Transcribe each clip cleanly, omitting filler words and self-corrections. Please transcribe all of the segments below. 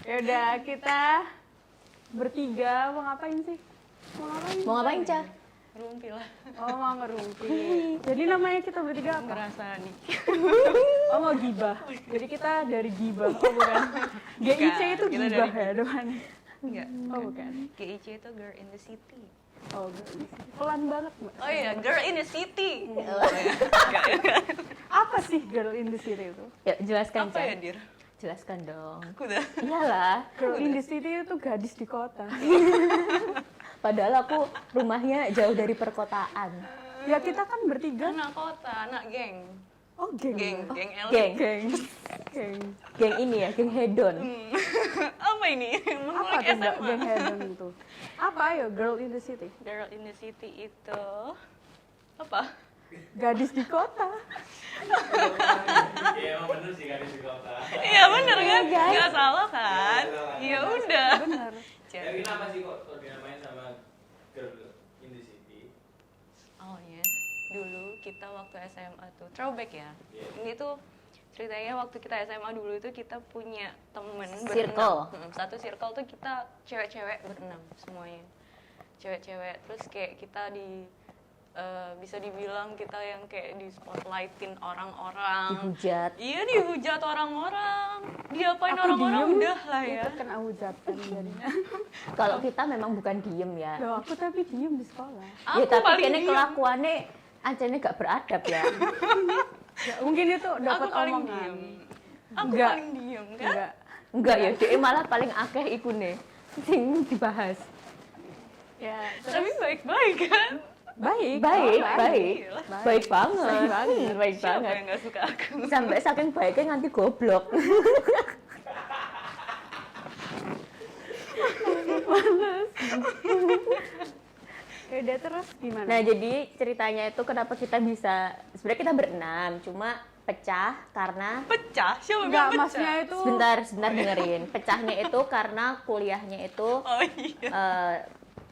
Ya udah, kita bertiga mau ngapain sih? Mau ngapain, Ca? Ngerumpi lah. Oh, mau ngerumpi. Jadi namanya kita bertiga apa? Ngerasa nih. Oh, mau gibah. Jadi kita dari gibah. Oh, bukan. GIC itu kita gibah dari ya, depan. Enggak. Oh, bukan. GIC itu Girl in the City. Oh, girl. Pelan banget, Mbak. Oh iya, Girl in the City. Apa sih girl in the city itu? Ya, jelaskan, Apa Ca. ya, Dir? Jelaskan dong. Aku udah. Iyalah. Girl in the city itu gadis di kota. Padahal aku rumahnya jauh dari perkotaan. Ya kita kan bertiga. Anak kota, anak geng. Oh, geng. Geng, Oh, geng elit. Geng. geng. Geng. Geng ini ya, geng hedon. Apa ini? Apa Mengulik tuh Mbak, SMA. geng hedon itu? Apa ayo girl in the city? Girl in the City itu apa? Gadis di kota. Iya emang bener sih gadis di kota. Iya bener kan? Nggak salah kan? Ya udah. Bener. Tapi kenapa sih kok dinamain sama Girl in the City? Oh ya, dulu kita waktu SMA tuh throwback ya. Iya. Ini tuh ceritanya waktu kita SMA dulu itu kita punya temen Circle. berenam. Satu circle tuh kita cewek-cewek berenam semuanya. Cewek-cewek terus kayak kita bisa dibilang kita yang kayak di spotlightin orang-orang. Dihujat. Iya dihujat orang-orang. Diapain Aku orang-orang diem, udah lah ya. Itu kena hujatan jadinya. Kalau kita memang bukan diem ya. Loh, aku tapi diem di sekolah. Ya Aku tapi paling kayaknya diem. kelakuannya ancene gak beradab ya. Ya, mungkin itu Aku dapat paling omongan. diem. Aku Enggak. paling diem kan? Enggak. Enggak ya, dia malah paling akeh iku nih sing dibahas. Ya, Tapi baik-baik kan? baik. Baik, Oh, baik. Gila. Baik banget. Baik banget. Baik Siapa banget. yang gak suka aku? Sampai saking baiknya nganti goblok. Ya udah terus gimana? Nah, jadi ceritanya itu kenapa kita bisa sebenarnya kita berenam, cuma pecah karena Pecah? Siapa Enggak, bilang pecah? maksudnya itu sebentar dengerin. Pecahnya itu karena kuliahnya itu Oh iya.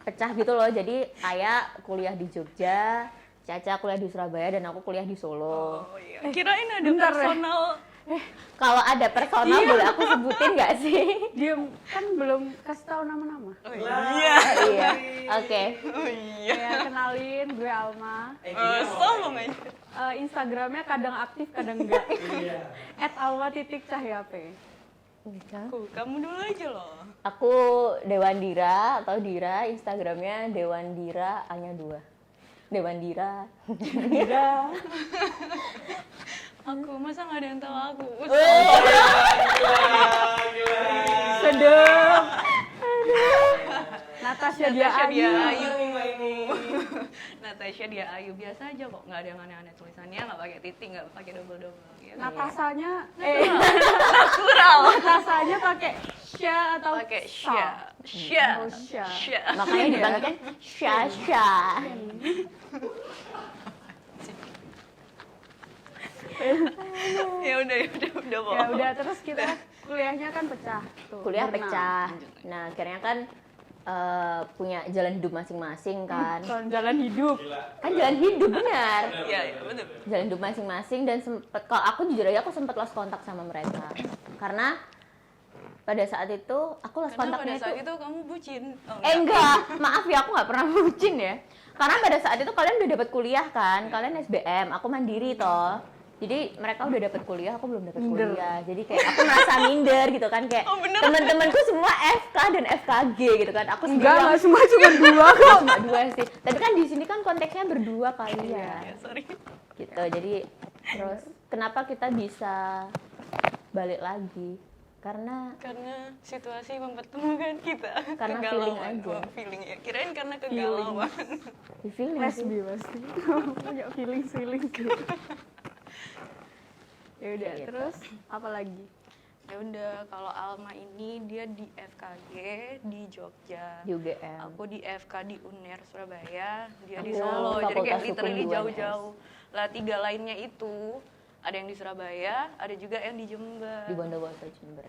pecah gitu loh. Jadi kayak kuliah di Jogja, Caca kuliah di Surabaya dan aku kuliah di Solo. Oh iya. Kirain ada bentar deh. personal. Kalau ada personal boleh aku sebutin nggak sih? diem kan belum kasih tahu nama-nama. Oh iya. Iya. Oke. Oh iya. Ya kenalin gue Alma. Sombong aja. Instagramnya kadang aktif kadang enggak. Iya. @alma.cahyape. Kamu dulu aja loh. Aku Dewandira atau Dira, Instagramnya Dewandira hanya 2. Dewandira. Dira. Aku masa nggak ada yang tahu aku. Sedep. Natasha dia Natasha Ayu. Ayu. Natasha dia Ayu biasa aja kok, nggak ada yang aneh-aneh tulisannya, nggak pakai titik, nggak pakai double-double. Ya, Natasanya natural. Natasanya pakai sya atau Pakai sa? sya. Oh, sya. Sya. Makanya dipanggilnya Syasha. Ya udah Ya bohong. udah terus kita kuliahnya kan pecah tuh. Kuliah berenam. pecah. Nah, akhirnya kan punya jalan hidup masing-masing kan. Soal jalan hidup. Kan jalan hidup benar. Iya, iya betul. Jalan hidup masing-masing dan sempet kalau aku jujur aja aku sempat lost kontak sama mereka. Karena pada saat itu aku lost Karena kontaknya pada saat itu itu kamu bucin. Oh, enggak, maaf ya aku nggak pernah bucin ya. Karena pada saat itu kalian udah dapat kuliah kan, kalian SBM, aku mandiri toh. Jadi mereka udah dapat kuliah, aku belum dapat Minder. kuliah. Jadi kayak aku merasa minder gitu kan, kayak Oh, bener. teman-temanku semua FK dan FKG gitu kan. Aku Enggak, sendiri enggak semua cuma dua kok. cuma 2 sih. Tapi kan di sini kan konteksnya berdua kali ya. Ya, sorry. Gitu. Jadi terus kenapa kita bisa balik lagi? Karena situasi mempertemukan kita. Karena Kegalauan. feeling aja. Oh, feeling ya. Kirain karena kegalauan. di feeling sih. Lesbi pasti. Punya feeling gitu. Ya udah, Gitu. terus apa lagi? Ya udah, kalau Alma ini dia di FKG di Jogja. Di UGM. Aku di FK di UNER Surabaya, dia di Aku Solo. Jadi Fakultas kayak Hukum literally di UNS. jauh-jauh. Lah 3 lainnya itu ada yang di Surabaya, ada juga yang di Jember. Di Bondowoso Jember.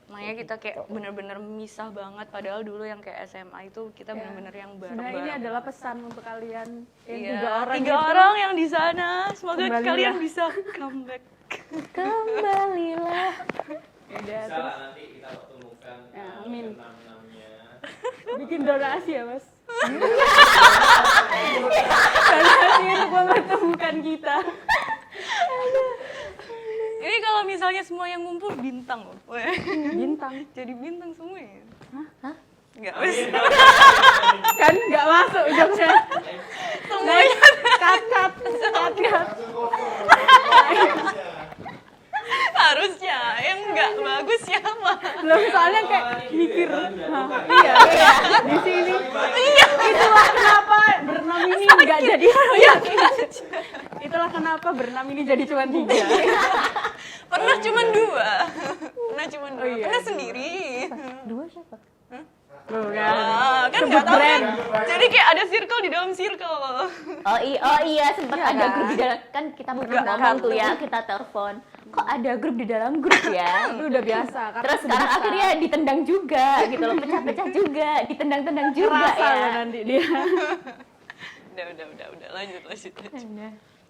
Makanya kita kayak bener-bener misah banget. Padahal dulu yang kayak SMA itu kita bener-bener yang Sebenarnya ini bareng-bareng. adalah pesan untuk kalian yang Iya, 3 orang tiga itu. orang yang di sana. Semoga Kembalilah. kalian bisa comeback. Kembalilah. Udah, Bisa terus lah nanti kita pertemukan Ya, amin. enam-enamnya. bikin donasi ya mas. Donasi untuk mempertemukan kita. Ini kalau misalnya semua yang ngumpul bintang loh. Bintang Jadi bintang semua ya. Hah? Enggak, Amin. kan nggak masuk jokesnya. semuanya Cut. harusnya yang enggak bagus siapa? Loh, soalnya kayak mikir. Hah, Iya. di sini. Itulah kenapa berenam ini nggak jadi. Itulah kenapa berenam ini jadi cuma 3. Pernah cuma 2. Pernah cuma 2. Oh, iya. Pernah sendiri. 2 siapa? Tuh kan. Ah, kan Sebut nggak tahu kan. brand. Jadi kayak ada circle di dalam circle. Oh iya sempat Iya ada kan? grup di dalam, kan kita pernah Nggak ngomong tuh kartu. ya, kita telepon. Kok ada grup di dalam grup ya? Itu udah biasa. Karena Terus sekarang sebesar. akhirnya ditendang juga gitu loh, pecah-pecah juga, ditendang-tendang juga Kerasa ya. loh nanti dia. Udah. Lanjut.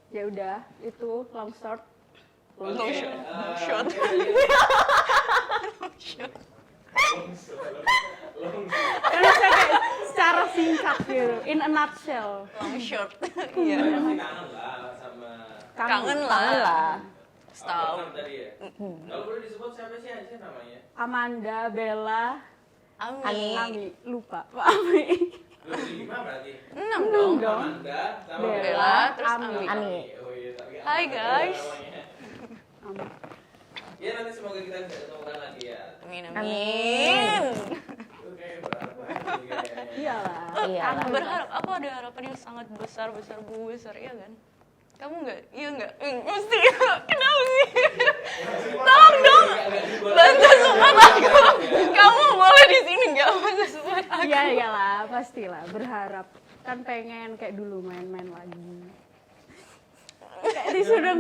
Ya udah, itu long short. Long shot. Eh, Shot. kita- Karena saya kayak secara singkat gitu, in a nutshell. Long short. Iya. Pasti kangen lah sama Kangen lah. Kangen lah. Tahu. Enam tadi ya. Kalau boleh disebut siapa sih aja namanya? Amanda, Bella, Ami. Ami, lupa. Pak Ami. 25 berarti. 6 dong. dong. Amanda sama Bella, Bella, terus Ami. Ami. Oh iya, tapi Hai, Amanda guys. namanya. Ami. Ya nanti semoga kita bisa ketemukan lagi ya. Amin. Oke, berharap banget juga ya. Iyalah. Iyalah. Berharap, aku ada harapan yang sangat besar, iya kan? Kamu nggak? Iya nggak? Mesti. Kenapa sih? Tolong dong. Bantu support aku. Kamu boleh di sini nggak? Bantu support aku. Iya iyalah, pastilah berharap. Kan pengen kayak dulu main-main lagi. Kayak disuruh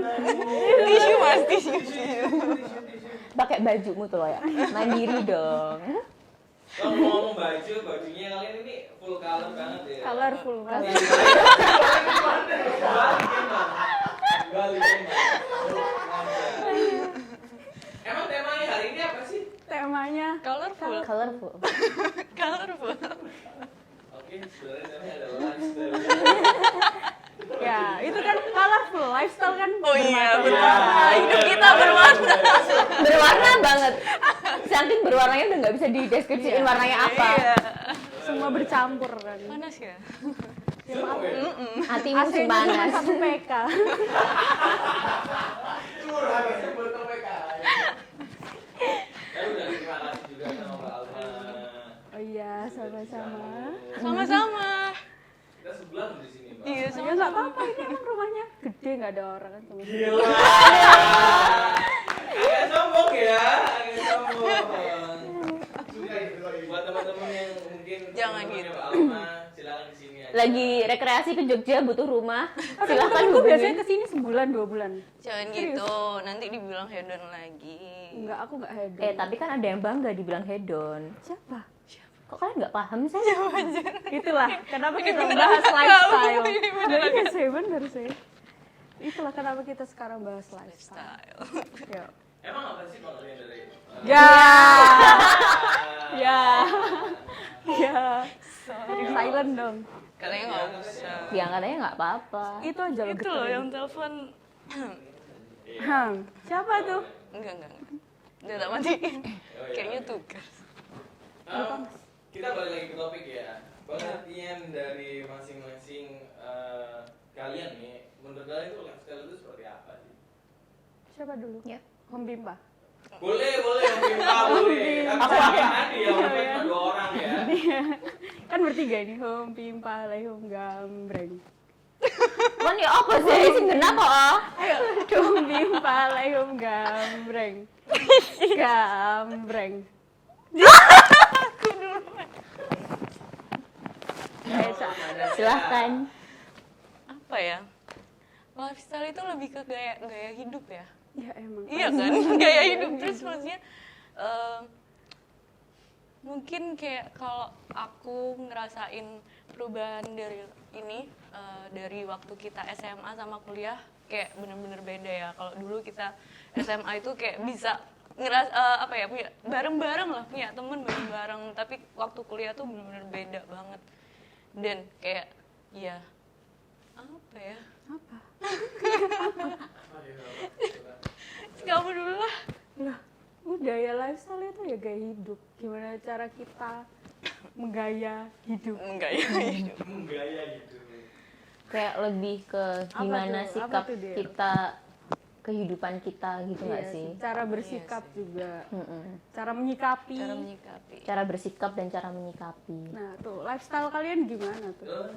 Tisu mas, tisu. Pakai bajumu tuh loh ya. Mandiri dong. Kalau ngomong bajunya kalian ini full color banget ya. colorful mas. Balik emang. Emang temanya hari ini apa sih? Temanya Colorful. Colorful. Colorful. Oke, sebenarnya temanya adalah lifestyle. ya itu kan colorful, lifestyle kan. Oh iya, bermacam-macam. berwarna. Hidup kita berwarna. Berwarna banget. Saking berwarnanya udah nggak bisa dideskripsiin warnanya apa. Iya. Semua bercampur kan. Panas ya? Semua ya? Hatimu sih AC-nya cuma panas. 1 PK. Curhat ya, botol PK. Ya udah, terima kasih juga sama Mbak Alma. Oh iya, sama-sama. Sama-sama. Kita sebulan di sini, Mbak. Iya, Ya sama-sama. nggak apa-apa, ini kan rumahnya gede, nggak ada orang kan sama. Gila. Agak sombong ya, agak sombong. Buat teman-teman yang mungkin Jangan teman-temannya gitu. Mbak Alma, silakan di sini aja. Lagi rekreasi ke Jogja butuh rumah. Tapi Silahkan temen-temenku biasanya hubungin. kesini sebulan 2 bulan. Jangan gitu, nanti dibilang hedon lagi. Enggak, aku nggak hedon. Tapi kan ada yang bangga dibilang hedon. Siapa? Kok kalian nggak paham sih? Itulah kenapa Ini kita beneran bahas nggak lifestyle. tahu, ini beneran Iya sih, bener sih. Itulah kenapa kita sekarang bahas lifestyle. Style. Yuk. Emang apa sih pengertian dari Ya. Ya. Ya. Silent dong. Kalian nggak usah. Yang katanya nggak apa-apa. Itu aja lo Itu loh yang telepon. Siapa tuh? Enggak. Udah tak matiin. Kayaknya tugas. Kita balik lagi ke topik ya. Pengertian dari masing-masing kalian nih, menurut kalian itu lifestyle itu seperti apa sih? Siapa dulu? Ya. Om Bimba. Boleh, minta boleh. Tapi jangan ya, cuma 2 orang ya. Kan bertiga ini, Om Bimba, Om Gambreng. Kan ya apa sih? Sing genah kok. Ayo, Om Bimba, Om Gambreng. Gambreng. Silahkan. Apa ya? Lifestyle itu lebih ke gaya hidup ya. Ya emang. Iya kan, gaya hidup. Terus maksudnya mungkin kayak kalau aku ngerasain perubahan dari ini dari waktu kita SMA sama kuliah kayak bener-bener beda ya. Kalau dulu kita SMA itu kayak bisa apa ya, punya bareng-bareng lah, punya temen bareng-bareng. Tapi waktu kuliah tuh bener-bener beda banget. Dan kayak ya apa ya? Apa? Kamu dulu lah. Lah, udah ya lifestyle itu ya gaya hidup. Gimana cara kita menggaya hidup. Enggak ya. Menggaya gitu. Kayak lebih ke gimana tuh? sikap Apa tuh dia? kita, kehidupan kita gitu nggak Iya sih? Cara bersikap juga. Mm-mm. Cara menyikapi. Cara menyikapi. Cara bersikap dan cara menyikapi. Nah, tuh lifestyle kalian gimana tuh?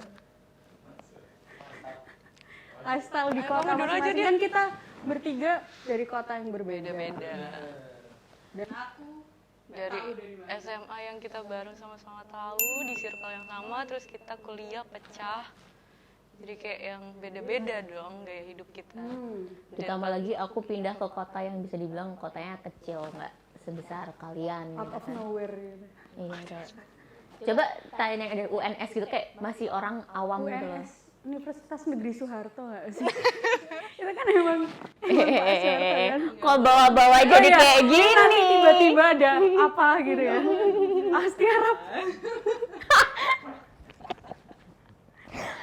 Lifestyle di kota kamu dulu aja, masing-masing Dir. kan kita bertiga dari kota yang berbeda. Beda-beda. Dan aku Dari SMA yang kita bareng sama-sama tahu di circle yang sama, terus kita kuliah pecah. Jadi kayak yang beda-beda dong gaya hidup kita. Ditambah lagi aku pindah ke kota yang bisa dibilang kotanya kecil, nggak sebesar kalian out gitu of kan. nowhere gitu. Iya, kayak coba tanya yang ada UNS gitu, kayak masih orang awam gitu loh. UNS Universitas Negeri Soeharto nggak sih? Itu kan emang Pak Soeharto kan. Kok bawa-bawa jadi iya. kayak gini? Nanti tiba-tiba ada apa gitu ya. Pasti harap.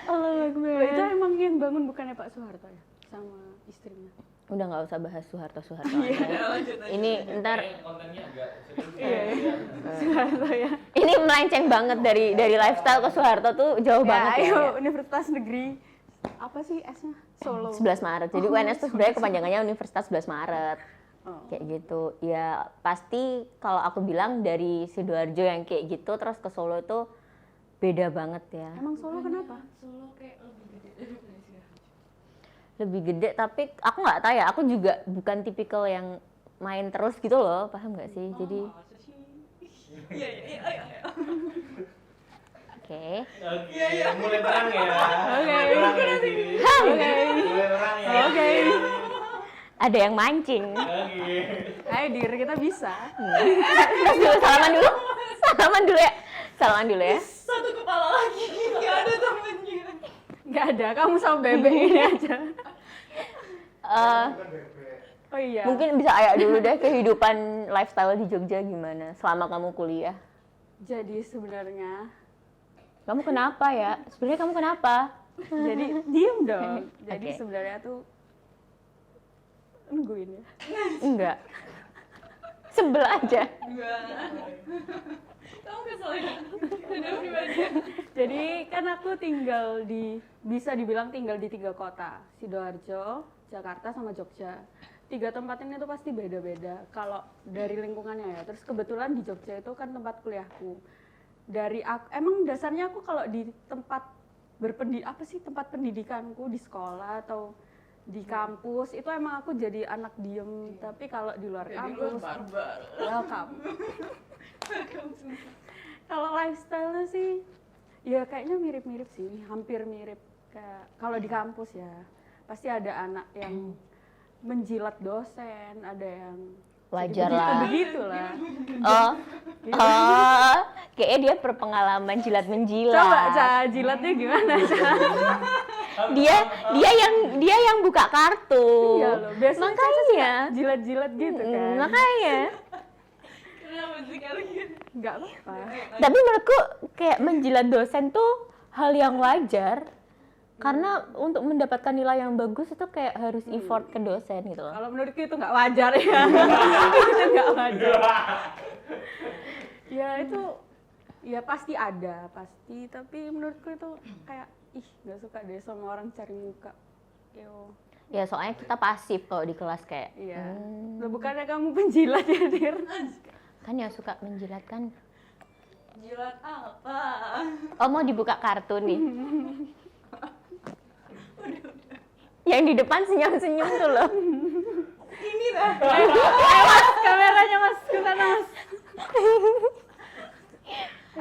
Allah Akbar. Itu emang yang bangun bukannya Pak Soeharto ya? Sama istrinya. Udah nggak usah bahas Soeharto. Ya, lanjut aja. Ini ntar Kayaknya kontennya agak serius. Iya. Soeharto ya. ini melenceng banget dari lifestyle ke Soeharto tuh jauh banget ya. Ayo Universitas Negeri apa sih S-nya? Solo. 11 Maret. Jadi UNS tuh sebenarnya kepanjangannya Universitas 11 Maret. Oh. Kayak gitu. Ya pasti kalau aku bilang dari Sidoarjo yang kayak gitu terus ke Solo itu beda banget ya. Emang Solo kenapa? Lebih gede, tapi aku nggak tahu ya, aku juga bukan tipikal yang main terus gitu loh, paham nggak sih? Jadi oke. Oke, mulai terang ya. Oke. Mulai terang ya di sini. Oke. Mulai terang ya. Oke. Ada yang mancing. Oke. Ayo Dir, kita bisa. Terus dulu, salaman dulu. Salaman dulu ya. Satu kepala lagi, nggak ada temennya. Nggak ada, kamu sama bebek ini aja. Oh iya. Mungkin bisa Aya dulu deh, kehidupan lifestyle di Jogja gimana selama kamu kuliah. Jadi sebenarnya, Kamu kenapa ya? Sebenarnya kamu kenapa? jadi diem dong. Jadi Oke. sebenarnya tuh nungguin ya. Enggak. Sebel aja. Kamu kesel ya? Udah pribadi. Jadi kan aku tinggal bisa dibilang tinggal di 3 kota, Sidoarjo, Jakarta, sama Jogja. 3 tempat ini tuh pasti beda-beda kalau dari lingkungannya ya. Terus kebetulan di Jogja itu kan tempat kuliahku. Emang dasarnya aku kalau di tempat tempat pendidikanku di sekolah atau di kampus itu emang aku jadi anak diem. Tapi kalau di luar kampus, welcome. Kalau lifestyle-nya sih, ya kayaknya mirip-mirip sih, hampir mirip kayak kalau di kampus ya. Pasti ada anak yang menjilat dosen, ada yang Wajar lah. begitulah. Oh, kayaknya dia berpengalaman jilat-menjilat. Coba jilatnya gimana, Ca? Dia yang buka kartu. Iya loh, biasanya Makanya. jilat-jilat gitu kan. Makanya. Kenapa sih kalian? Nggak apa-apa. Tapi menurutku kayak menjilat dosen tuh hal yang wajar. Karena untuk mendapatkan nilai yang bagus itu kayak harus effort ke dosen gitu loh. Kalau menurutku itu nggak wajar ya. Itu nggak wajar. Ya itu, ya pasti ada, pasti. Tapi menurutku itu kayak, nggak suka deh sama orang cari muka. Yo. Ya soalnya kita pasif kalau di kelas kayak. Iya. Loh, bukannya kamu penjilat ya, Dir? Kan yang suka menjilat kan. Jilat apa? Oh mau dibuka kartu nih. Yang di depan senyum-senyum tuh loh. Ini lah. Mas, kameranya Mas, ke sana Mas.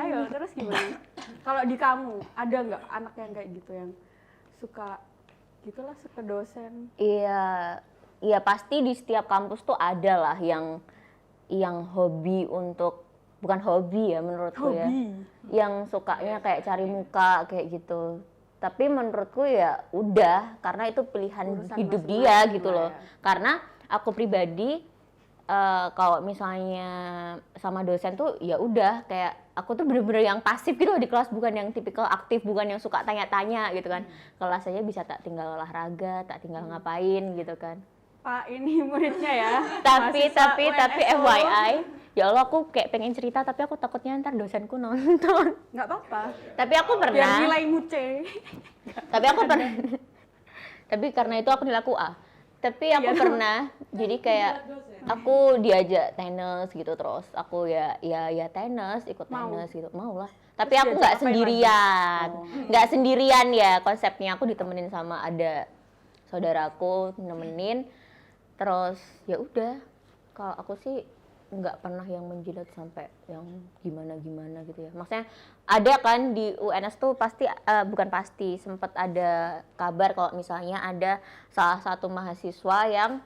Ayo, terus gimana? Kalau di kamu, ada nggak anak yang kayak gitu yang suka, gitulah suka dosen? Iya pasti di setiap kampus tuh ada lah yang hobi untuk, bukan hobi ya menurutku ya. Yang sukanya kayak cari muka kayak gitu. Tapi menurutku ya udah, karena itu pilihan Urusan hidup masing-masing dia gitu lah loh. ya. Karena aku pribadi kalau misalnya sama dosen tuh ya udah kayak aku tuh bener-bener yang pasif gitu loh di kelas, bukan yang tipikal aktif, bukan yang suka tanya-tanya gitu kan. Kelas aja bisa tak tinggal olahraga, tak tinggal ngapain gitu kan. Pak ini muridnya ya. Tapi mahasiswa UNS Solo. FYI, ya Allah aku kayak pengen cerita tapi aku takutnya ntar dosenku nonton. Nggak apa-apa. Tapi aku Biar pernah. nilaimu C. Tapi aku pernah. Tapi karena itu aku nilai aku A. Tapi aku pernah jadi kayak aku diajak tenis gitu, terus aku ya tenis, ikut tenis gitu, mau lah. Tapi aku nggak sendirian, nggak sendirian ya konsepnya, aku ditemenin sama ada saudaraku nemenin. Terus ya udah, kalau aku sih nggak pernah yang menjilat sampai yang gimana gitu ya. Maksudnya ada kan di UNS tuh pasti, bukan pasti, sempat ada kabar kalau misalnya ada salah satu mahasiswa yang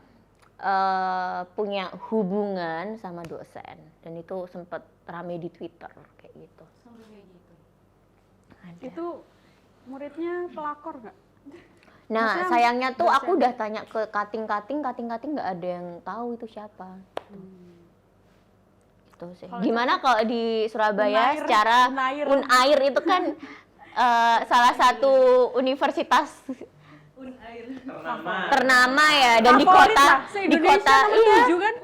punya hubungan sama dosen, dan itu sempat rame di Twitter kayak gitu. Ada. Itu muridnya pelakor nggak? Nah, Maksudnya sayangnya tuh dosen. aku udah tanya ke kating-kating nggak ada yang tahu itu siapa. Gitu sih. Kalau Gimana kalau di Surabaya Unair, secara Unair. Unair itu kan salah satu universitas ternama ya, dan di Favorit kota lah, se-Indonesia nomor iya, 7 kan?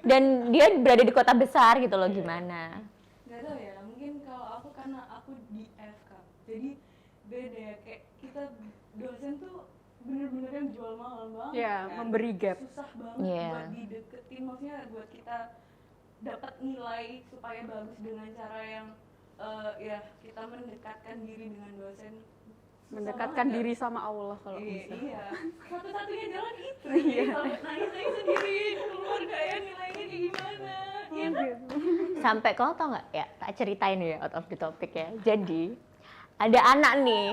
dan dia berada di kota besar gitu loh, gimana? Gak tau ya, mungkin kalau aku karena aku di FK, jadi beda ya, kayak kita dosen tuh bener-bener yang jual mahal banget Iya, kan. memberi gap. Susah banget Iya. buat dideketin, maksudnya buat kita dapat nilai supaya bagus dengan cara yang ya kita mendekatkan diri dengan dosen. Susah Mendekatkan banget, diri sama Allah kalau Iya, bisa. iya. Satu-satunya jalan itu. Iya. Sampai nangis sendiri, keluar kayak nilainya kayak gimana. Iya kan? Sampai kau tau nggak ya, tak ceritain ya out of the topic ya. Jadi ada anak nih,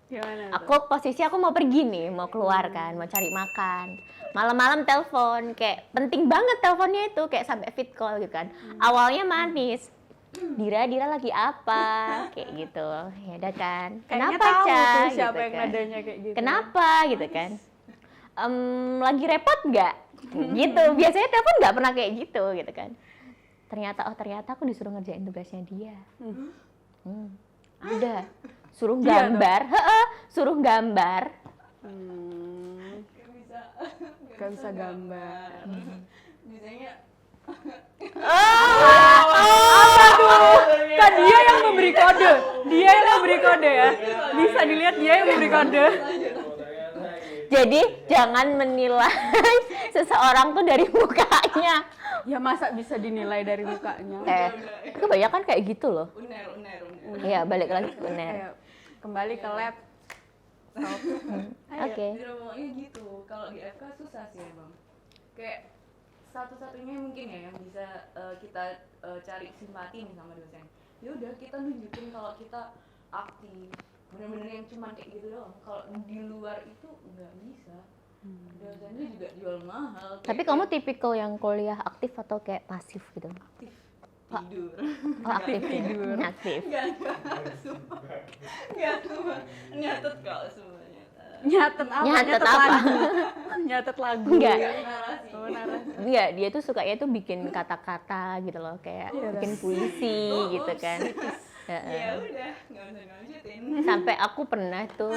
Gimana tuh? aku posisi aku mau pergi nih, mau keluar kan, mau cari makan. Malam-malam telepon, kayak penting banget teleponnya itu, kayak sampai fit call gitu kan. Awalnya manis. Dira lagi apa? Kayak gitu. Ya udah kan. Kayaknya Kenapa, tahu Ca? tuh siapa Gitu yang kan. nadanya kayak gitu. Kenapa gitu kan? Lagi repot nggak? Gitu. Biasanya telepon nggak pernah kayak gitu kan. Ternyata aku disuruh ngerjain tugasnya dia. Ada. Suruh Dia gambar. Suruh gambar. Gak bisa gambar. Biasanya Kan dia yang memberi kode. Dia yang memberi kode ya. Bisa dilihat dia yang memberi kode. Jadi jangan menilai seseorang tuh dari mukanya. Ya masa bisa dinilai dari mukanya? Kebanyakan kayak gitu loh. uner. Iya, balik lagi ke benar. Ayo, kembali ke lab. Oke. Drama-nya gitu. Kalau di FK susah sih emang. Kayak satu-satunya mungkin ya yang bisa kita cari simpati nih sama dosen. Ya udah kita nunjukin kalau kita aktif. Bener-bener yang cuman kayak gitu doang. Kalau di luar itu nggak bisa. Dosennya juga jual mahal. Tapi kamu tipikal yang kuliah aktif atau kayak pasif gitu? tidur. Oh, aktif tidur. Aktif. Nggak cuma nyatet kalau semuanya. Nyatet apa? Nyatet apa? lagu. Nyatet lagu. Enggak. Narasi. Oh, narasi. Enggak, dia tuh sukanya tuh bikin kata-kata gitu loh, kayak bikin puisi gitu kan. Ya udah, nggak usah lanjutin. Sampai aku pernah tuh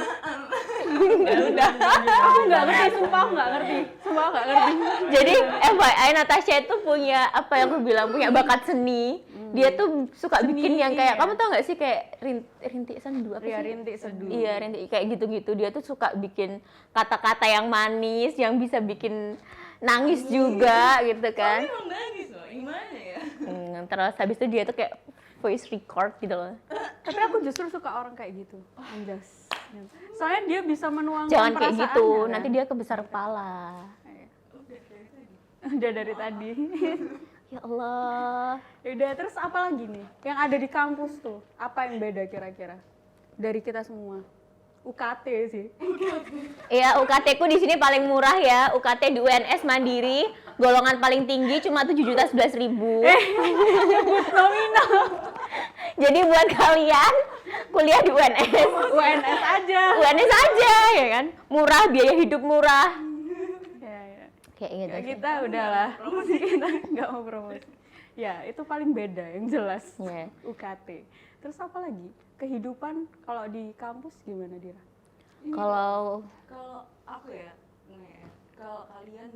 Aku nggak ngerti, sumpah aku nggak ngerti. Sumpah aku nggak ngerti. jadi FYI Natasha itu punya apa yang aku bilang, punya bakat seni. Dia tuh suka bikin yang kayak, kamu tau nggak sih kayak rintik sendu apa Iya, sih? rintik seduh. Iya, rintik kayak gitu-gitu. Dia tuh suka bikin kata-kata yang manis, yang bisa bikin nangis juga gitu kan. Tapi emang nangis loh, gimana ya? Terus habis itu dia tuh kayak voice record gitu loh. Tapi aku justru suka orang kayak gitu. Anjas. Soalnya dia bisa menuangkan Jangan kayak perasaannya, gitu, kan? nanti dia kebesar kepala. Udah dari tadi. Ya Allah. Udah, terus apa lagi nih? Yang ada di kampus tuh, apa yang beda kira-kira? Dari kita semua. UKT sih. Iya, UKT ku di sini paling murah ya. UKT di UNS Mandiri, golongan paling tinggi cuma 7.011.000. Nominal. Jadi buat kalian kuliah di UNS, UNS aja. UNS aja ya kan. Murah, biaya hidup murah. Ya, ya. Kayak gitu Ya, sih. kita udahlah, kita nggak mau promosi. Ya, itu paling beda yang jelas. Iya. UKT. Terus apa lagi? Kehidupan kalau di kampus gimana, Dira? Kalau Kalau aku ya, nih, kalau kalian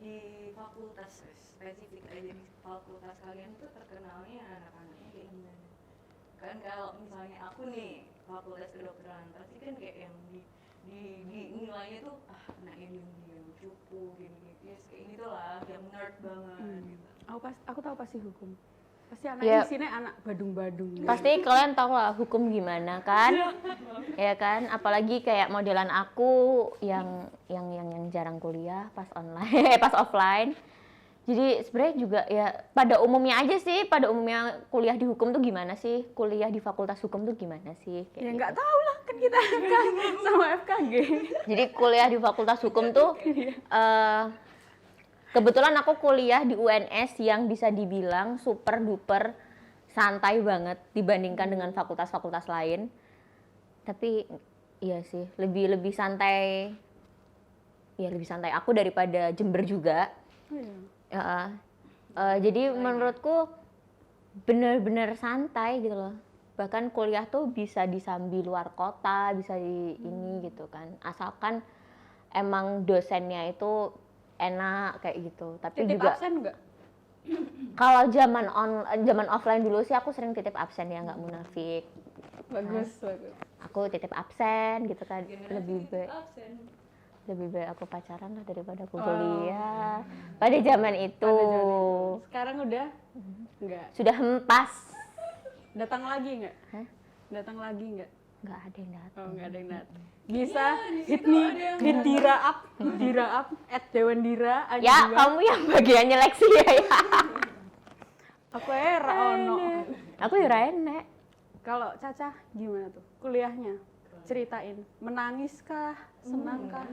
di fakultas spesifik aja di fakultas kalian itu terkenalnya anak-anaknya kayak gimana? Kan kalau misalnya aku nih fakultas kedokteran pasti kan kayak yang di nilainya tuh anaknya diam-diam cupu gini yes, kayak gitulah yang nerd banget gitu. Aku tahu pasti hukum. Pasti anak Ya. di sini anak badung-badung. pasti kalian tahu lah hukum gimana kan, ya kan? Apalagi kayak modelan aku yang jarang kuliah pas online, pas offline. Jadi sebenarnya juga ya pada umumnya aja sih, pada umumnya kuliah di hukum tuh gimana sih? Kuliah di fakultas hukum tuh gimana sih? Kayak Ya gitu. nggak tahu lah, kan kita sama FKG. Jadi kuliah di fakultas hukum tuh kebetulan aku kuliah di UNS yang bisa dibilang super duper santai banget dibandingkan dengan fakultas-fakultas lain. Tapi iya sih, lebih santai. Ya lebih santai aku daripada Jember juga. Ya, jadi menurutku bener-bener santai gitu loh. Bahkan kuliah tuh bisa disambi luar kota, bisa di ini gitu kan. Asalkan emang dosennya itu enak kayak gitu. Tapi Titip juga absen nggak? kalau zaman offline dulu sih aku sering titip absen ya, nggak munafik. Bagus, bagus. Aku titip absen gitu kan. Absen. Lebih baik aku pacaran lah daripada aku kuliah. Pada zaman itu. Sekarang udah? Nggak. Sudah hempas. Datang lagi nggak? Hah? Datang lagi nggak? Nggak ada yang datang. Oh, nggak ada yang datang. Bisa hit me, hit Dira up, @dewandira. Ya, kamu yang bagian nyeleksi ya. Aku era ono. Aku ya enek. Kalau Caca gimana tuh kuliahnya? Ceritain, menangis kah, senang kah?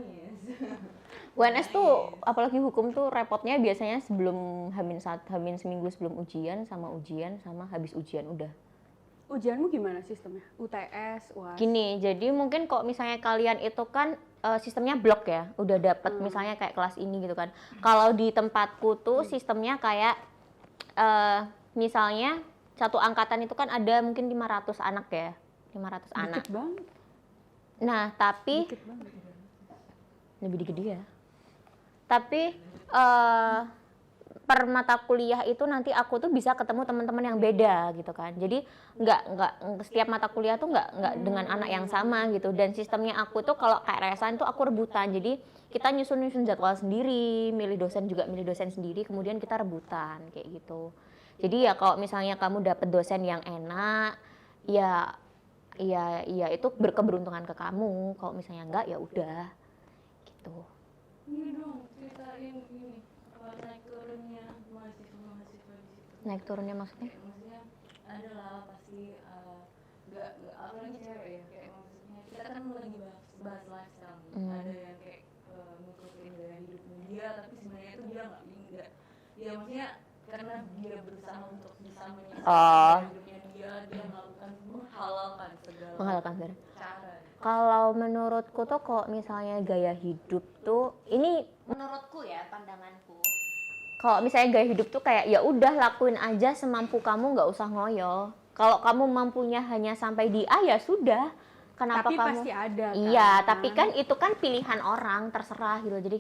UNS tuh apalagi hukum tuh repotnya biasanya sebelum hamin seminggu sebelum ujian sama habis ujian udah. Ujianmu gimana sistemnya? UTS, UAS? Gini, jadi mungkin kok misalnya kalian itu kan sistemnya blok ya, udah dapet misalnya kayak kelas ini gitu kan. Kalau di tempatku tuh sistemnya kayak misalnya satu angkatan itu kan ada mungkin 500 anak ya, 500 anak. Dikit banget. Nah, tapi Dikit banget. lebih dikit dia. Tapi per mata kuliah itu nanti aku tuh bisa ketemu teman-teman yang beda gitu kan. Jadi nggak setiap mata kuliah tuh nggak dengan anak yang sama gitu. Dan sistemnya aku tuh kalau kayak resan tuh aku rebutan. Jadi kita nyusun jadwal sendiri, milih dosen sendiri, kemudian kita rebutan kayak gitu. Jadi ya kalau misalnya kamu dapet dosen yang enak, ya itu berkeberuntungan ke kamu. Kalau misalnya enggak ya udah gitu. Ini dong ceritain ini naik turunnya mahasiswa di situ. Naik turunnya maksudnya? Kayak maksudnya adalah pasti nggak apalagi cewek ya kayak maksudnya kita kan lagi bahas lifestyle nih. Ada yang kayak ngikutin gaya hidupnya dia tapi sebenarnya itu dia nggak ya maksudnya karena dia berusaha untuk bisa menyelesaikan gaya hidupnya dia melakukan menghalalkan segala cara. Kalau menurutku tuh kok misalnya gaya hidup tuh ini menurutku ya pandanganku. Kalau misalnya gaya hidup tuh kayak ya udah lakuin aja semampu kamu, nggak usah ngoyo. Kalau kamu mampunya hanya sampai di A ya sudah. Kenapa Tapi kamu? pasti ada kan? Iya, tapi kan itu kan pilihan orang terserah gitu. Jadi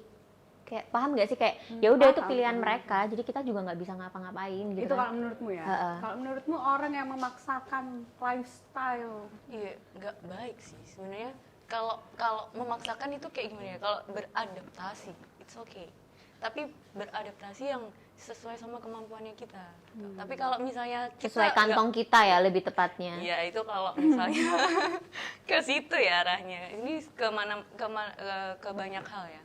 kayak paham nggak sih kayak ya udah itu paham, pilihan paham. mereka. Jadi kita juga nggak bisa ngapa-ngapain gitu. Itu kan. kalau menurutmu ya? Heeh. Kalau menurutmu orang yang memaksakan lifestyle Iya, nggak baik sih sebenarnya. Kalau memaksakan itu kayak gimana ya? Kalau beradaptasi, it's okay. Tapi beradaptasi yang sesuai sama kemampuannya kita. Tapi kalau misalnya kita Sesuai kantong kita ya lebih tepatnya. Iya, itu kalau misalnya ke situ ya arahnya. Ini ke banyak hal ya.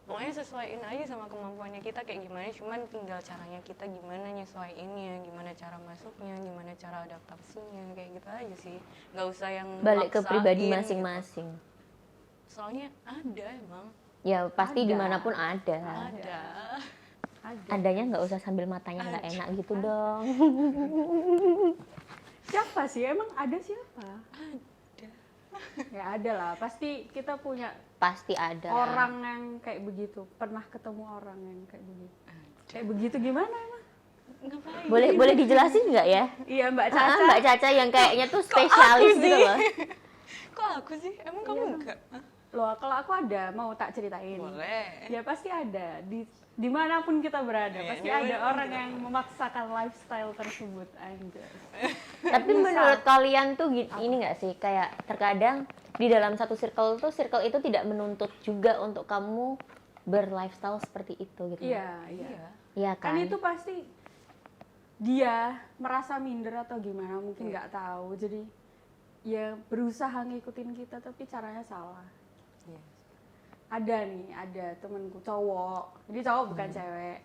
Pokoknya sesuaiin aja sama kemampuannya kita kayak gimana, cuman tinggal caranya kita gimana nyesuaiinnya, gimana cara masuknya, gimana cara adaptasinya, kayak gitu aja sih. Nggak usah yang Balik ke pribadi maksain masing-masing. gitu. Soalnya ada emang, Ya pasti Ada. dimanapun ada. ada. Adanya nggak usah sambil matanya nggak enak gitu dong. siapa sih? Emang ada siapa? Ada. Ya ada lah, pasti kita punya Pasti ada. orang yang kayak begitu? Pernah ketemu orang yang kayak begitu? Kayak begitu gimana emang? Ngapain? Boleh dijelasin nggak ya? Iya Mbak Ah, Caca. Mbak Caca yang kayaknya tuh spesialis sih? gitu loh. Kok aku sih? Emang kamu enggak? Hah? Loh, kalau aku ada, mau tak ceritain? Boleh. Ya pasti ada. Dimanapun kita berada, Iya, pasti dimanapun ada orang kita- yang memaksakan lifestyle tersebut. Anjay. Tapi menurut kalian tuh ini nggak sih, kayak terkadang di dalam satu circle itu tidak menuntut juga untuk kamu berlifestyle seperti itu gitu. Iya, iya. Iya. Iya Kan kan? itu pasti dia merasa minder atau gimana, mungkin nggak tahu. Jadi ya berusaha ngikutin kita tapi caranya salah. Iya. Ada temenku cowok, ini cowok bukan cewek.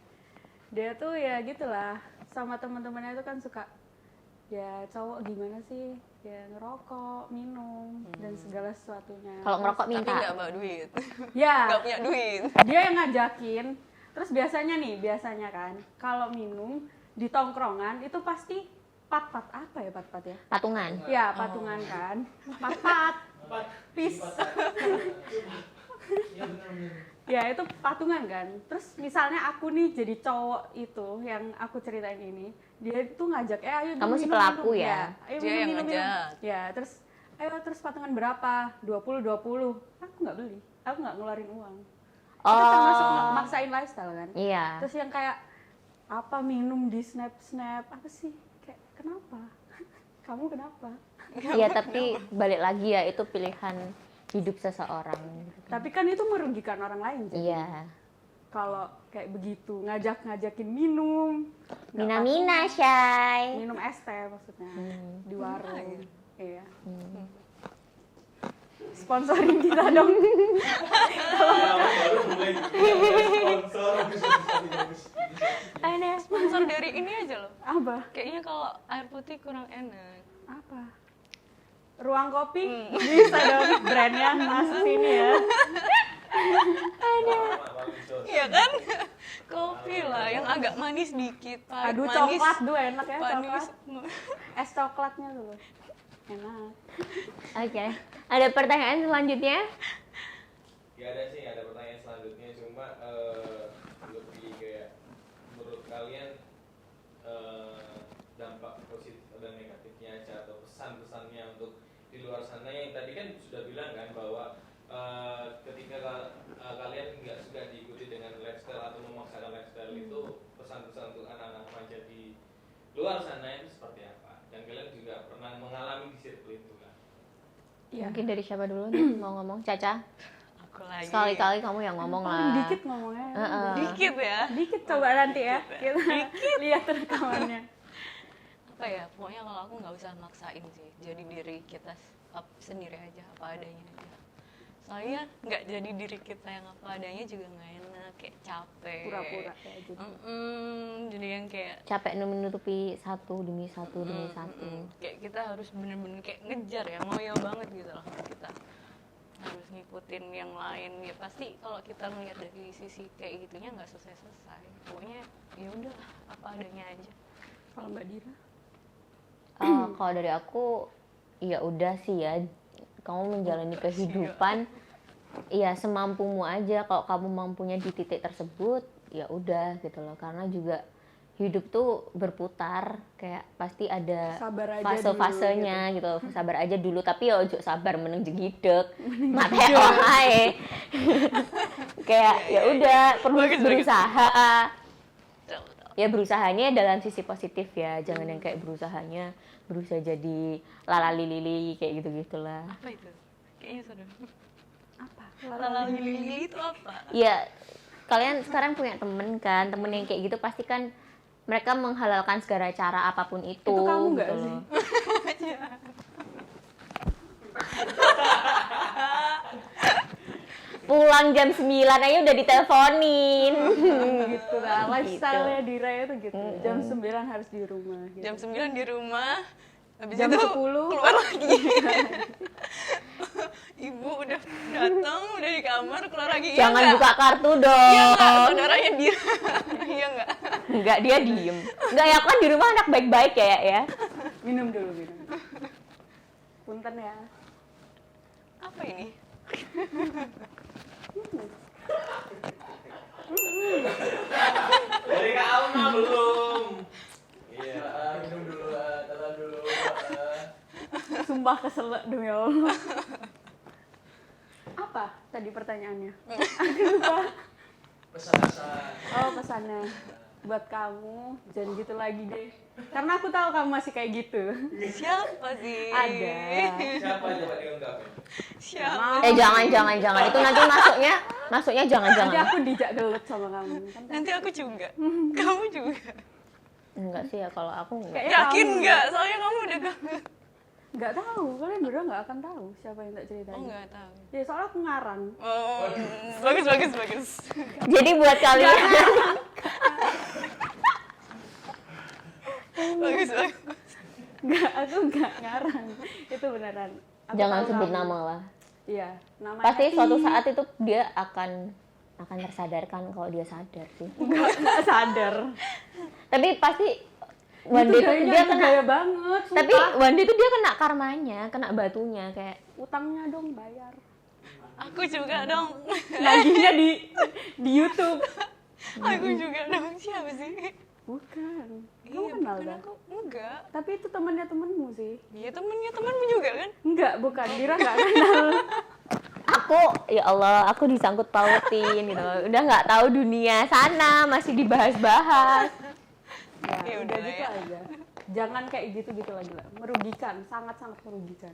Dia tuh ya gitulah, sama teman-temannya itu kan suka ya cowok gimana sih, ya ngerokok, minum dan segala sesuatunya. Kalau ngerokok Tapi minta. nggak bawa duit. Ya, Nggak punya duit. dia yang ngajakin. Terus biasanya kan kalau minum di tongkrongan itu pasti pat-pat apa ya pat-pat ya? Patungan. Ya patungan kan, pat-pat, pis. Iya benar-benar. Ya itu patungan kan. Terus misalnya aku nih jadi cowok itu yang aku ceritain ini, dia tuh ngajak, ayo Kamu si minum, pelaku minum. ya? Ayo Dia yang minum. ngajak. Ya terus, ayo terus patungan berapa? 20. Aku nggak beli, aku nggak ngeluarin uang. Itu termasuk maksain lifestyle kan. Iya. Terus yang kayak apa minum di snap apa sih? Kayak kenapa? Kamu kenapa? Iya, tapi balik lagi ya, itu pilihan hidup seseorang. Tapi kan itu merugikan orang lain. Jadi. Iya. Kalau kayak begitu ngajakin minum, nggak Mina-mina, Shay. minum es teh maksudnya di warung. Iya. Sponsorin kita dong. Baru mulai sponsor. Sponsor dari ini aja loh. Apa? Kayaknya kalau air putih kurang enak. Apa? Ruang kopi bisa dong brandnya masuk sini ya. Iya kan? Kopi lah yang agak manis dikit. Pahit, Aduh manis, coklat tuh enak ya manis. coklat. Es coklatnya tuh enak. Oke. Ada pertanyaan selanjutnya? Gak ada sih, ada pertanyaan selanjutnya, cuma lebih kayak menurut kalian dampak positif dan negatifnya aja atau pesan-pesannya untuk di luar sana yang tadi kan sudah bilang kan bahwa ketika kalian nggak suka diikuti dengan lifestyle atau memaksakan lifestyle itu pesan-pesan untuk anak-anak remaja di luar sana itu seperti apa? Dan kalian juga pernah mengalami di circle itu kan? Iya. Mungkin dari siapa dulu nih mau ngomong? Caca? Aku lagi. Sekali-kali kamu yang ngomong Paling lah. dikit ngomongnya. Dikit ya. Dikit coba nanti ya. Kita lihat rekamannya. Apa ya? Pokoknya kalau aku nggak usah maksain sih. Jadi diri kita sendiri aja, apa adanya aja. Soalnya nggak jadi diri kita yang apa adanya juga nggak enak, kayak capek. Pura-pura kayak gitu. Jadi yang kayak Capek menutupi satu demi satu demi satu. kayak kita harus bener-bener kayak ngejar ya, ngoyo banget gitu loh kita harus ngikutin yang lain. Ya pasti kalau kita ngeliat dari sisi kayak gitunya nggak selesai pokoknya ya udah apa adanya aja. Kalau Mbak Dira? Kalau dari aku, ya udah sih ya, kamu menjalani kehidupan, ya semampumu aja. Kalau kamu mampunya di titik tersebut, ya udah gitu loh. Karena juga hidup tuh berputar, kayak pasti ada Sabar aja fase-fasenya gitu. Sabar aja dulu, tapi ya ojo sabar meneng jegideg, mate wae. Kayak ya udah perlu berusaha. Ya berusahanya dalam sisi positif ya, jangan yang kayak berusaha jadi lalalilili kayak gitu-gitulah. Apa itu? Kayaknya sudah. Apa? Lalalili itu apa? Ya kalian sekarang punya temen kan, temen yang kayak gitu pasti kan mereka menghalalkan segala cara apapun itu. Itu kamu nggak gitu sih? loh. Pulang jam 9 aja udah diteleponin. Gitu lah, lifestyle-nya Dira itu gitu. Jam 9 harus di rumah gitu. Jam 9 di rumah, habis Jam itu 10 keluar lagi. Ibu udah datang, udah di kamar, keluar lagi. Iya Jangan nggak? buka kartu Iya dong. nggak? Saudaranya dia. Iya nggak? Enggak, dia diem. Enggak, ya aku kan di rumah anak baik-baik ya. Minum dulu, minum. Punten ya. Apa ini? Dari Kak Alma belum. Iya, minum dulu, telan dulu. Sumpah keselak demi Allah. Apa tadi pertanyaannya? Aduh, lupa. Pesan-pesan. Oh, pesannya buat kamu, jangan gitu lagi deh. Karena aku tahu kamu masih kayak gitu. Siapa sih? Ada. Siapa coba diungkapin? Siapa? Jangan. Itu nanti masuknya jangan. Nanti aku dijak gelut sama kamu. Kan Nanti aku juga. Kamu juga. Enggak sih ya, kalau aku enggak. kayaknya Yakin kamu nggak? Soalnya kamu udah kangen. nggak tahu, kalian berdua nggak akan tahu siapa yang tak ceritain. Oh nggak tahu. Ya soalnya aku ngarang. Oh, bagus. Jadi buat kalian Bagus. Nggak, aku nggak ngarang. Itu beneran. Aku jangan tahu sebut kamu. nama lah. Iya, nama Pasti suatu saat itu dia akan tersadarkan kalau dia sadar sih. nggak sadar. Tapi pasti one day tuh dia kena. gaya banget. Sumpah. Tapi one day tuh dia kena karmanya, kena batunya kayak. utangnya dong bayar. Aku juga dong. Nagihnya di YouTube. Aku juga dong. Siapa sih? Bukan. Kamu Iya, kenal bukan dah? aku. Enggak. Tapi itu temannya temenmu sih. Iya temenmu juga kan? Enggak, bukan. Dira nggak kenal. Aku ya Allah, aku disangkut pautin gitu. Udah nggak tahu dunia sana, masih dibahas-bahas. Ya udah udah gitu ya. aja. Jangan kayak gitu lagi lah. Merugikan, sangat-sangat merugikan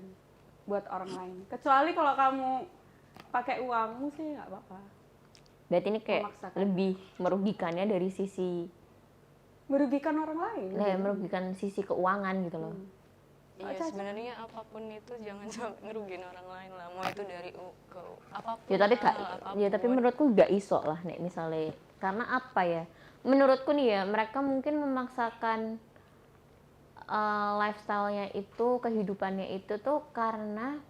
buat orang lain. Kecuali kalau kamu pakai uangmu sih nggak apa-apa. Berarti ini kayak Memaksakan. lebih merugikannya dari sisi Merugikan orang lain. merugikan sisi keuangan gitu loh. Iya sebenarnya apapun itu jangan sampai ngerugiin orang lain lah. Mau itu dari ke apapun. Ya tapi hal, apapun. menurutku gak iso lah nek misalnya. Karena apa ya? Menurutku nih ya, mereka mungkin memaksakan lifestyle-nya itu, kehidupannya itu tuh karena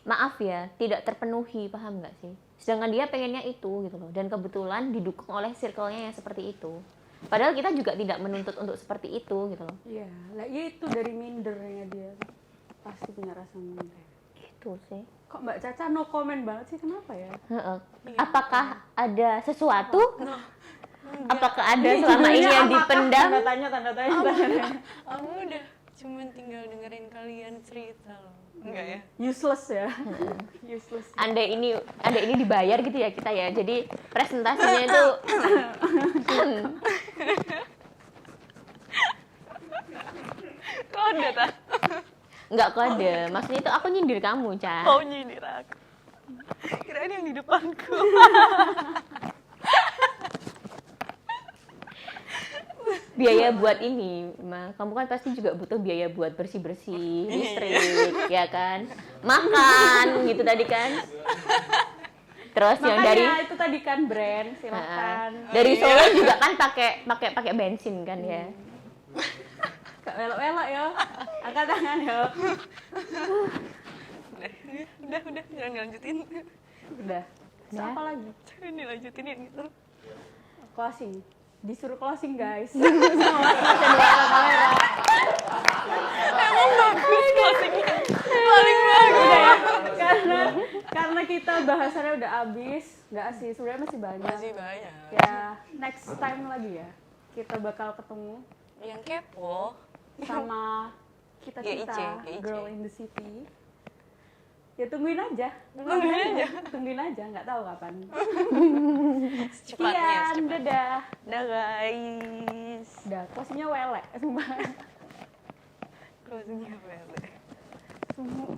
maaf ya, tidak terpenuhi, paham nggak sih? Sedangkan dia pengennya itu gitu loh. Dan kebetulan didukung oleh circle-nya yang seperti itu. Padahal kita juga tidak menuntut untuk seperti itu gitu loh. Iya, lah itu dari mindernya dia. Pasti punya rasa minder. Gitu sih. Kok Mbak Caca no comment banget sih, kenapa ya? Heeh. Apakah ada sesuatu? Apakah ada Ini selama ini judulnya yang apakah? dipendam? Tanda tanya. Aku udah cuman tinggal dengerin kalian cerita loh. Enggak ya? Useless ya. Useless. Anda ini dibayar gitu ya kita ya. Jadi presentasinya itu Kode tak? nggak kode. Maksudnya itu aku nyindir kamu, Ca. Oh nyindir aku. Kirain yang di depanku. Biaya buat ini, Ma. Kamu kan pasti juga butuh biaya buat bersih-bersih, listrik, ya kan? Makan gitu tadi kan. Terus yang dari Makanya itu tadi kan brand, silakan. dari Solo juga kan pakai bensin kan ya. Gak welok-welok ya. Angkat tangan ya. Udah, jangan dilanjutin. Udah. Terus Ya. apa lagi? Jangan dilanjutin yang itu. Closing. Disuruh closing guys. Emang bagus closingnya. Paling bagus. Udah ya. Karena kita bahasannya udah habis. Enggak sih, sebenarnya masih banyak. Masih banyak. Ya, next time lagi ya. Kita bakal ketemu Yang kepo. sama kita GIC. Girl in the City. Ya tungguin aja. Tungguin aja, nggak tahu kapan. Secepatnya. Sekian, dadah. Dah guys. Udah, closingnya welek. Sumpah. Closingnya apa ya? Sumpah.